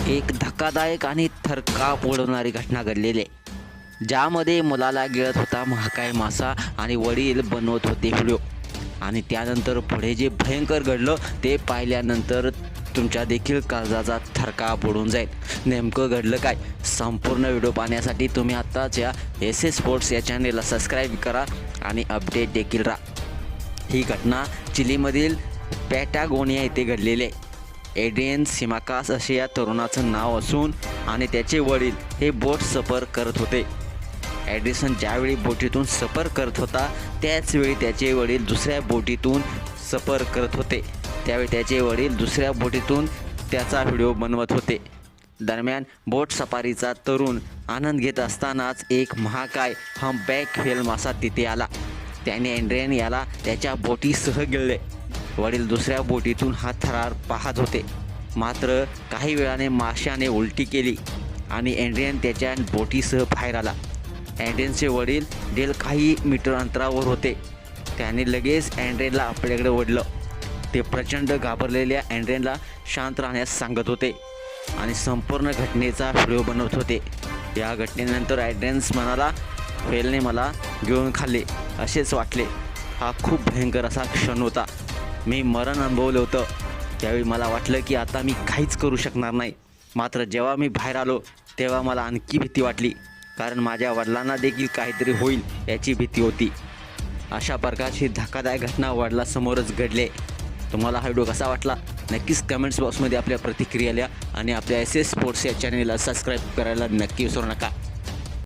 एक धक्कादायक आणि थरकाप उडवणारी घटना घडलेली आहे, ज्यामध्ये मुलाला गिळत होता महाकाय मासा आणि वडील बनवत होते व्हिडिओ. आणि त्यानंतर पुढे जे भयंकर घडलं ते पाहिल्यानंतर तुमच्या देखील काळजाचा थरकाप उडून जाईल. नेमकं घडलं काय? संपूर्ण व्हिडिओ पाहण्यासाठी तुम्ही आत्ताच या SS स्पोर्ट्स या चॅनेलला सबस्क्राईब करा आणि अपडेट देखील राहा. ही घटना चिलीमधील पॅटागोनिया येथे घडलेली आहे. एड्रियन सिमाकास असे या तरुणाचं नाव असून आणि त्याचे वडील हे बोट सफर करत होते. ॲडिसन ज्यावेळी बोटीतून सफर करत होता त्याचवेळी त्याचे वडील दुसऱ्या बोटीतून सफर करत होते. त्यावेळी त्याचे वडील दुसऱ्या बोटीतून त्याचा व्हिडिओ बनवत होते. दरम्यान बोट सफारीचा तरुण आनंद घेत असतानाच एक महाकाय हम्पबॅक व्हेल मासा तिथे आला. त्याने एड्रियन याला त्याच्या बोटीसह गिळले. वडील दुसऱ्या बोटीतून हा थरार पाहत होते. मात्र काही वेळाने माशाने उलटी केली आणि एड्रियन त्याच्या बोटीसह बाहेर आला. एड्रियनचे वडील डेल काही मीटर अंतरावर होते. त्याने लगेच एड्रियनला आपल्याकडे ओढलं. ते प्रचंड घाबरलेल्या एड्रियनला शांत राहण्यास सांगत होते आणि संपूर्ण घटनेचा व्हिडिओ बनवत होते. या घटनेनंतर एड्रियन्स म्हणाला, व्हेलने मला गिळून खाल्ले असेच वाटले. हा खूप भयंकर असा क्षण होता. मी मरण अनुभवलं होतं. त्यावेळी मला वाटलं की आता मी काहीच करू शकणार नाही. मात्र जेव्हा मी बाहेर आलो तेव्हा मला आणखी भीती वाटली, कारण माझ्या वडिलांना देखील काहीतरी होईल याची भीती होती. अशा प्रकारची धक्कादायक घटना वडिलांसमोरच घडले. तुम्हाला हा व्हिडिओ कसा वाटला नक्कीच कमेंट्स बॉक्समध्ये आपल्या प्रतिक्रिया लिहा आणि आपल्या SS स्पोर्ट्स या चॅनेलला सबस्क्राईब करायला नक्की विसरू नका.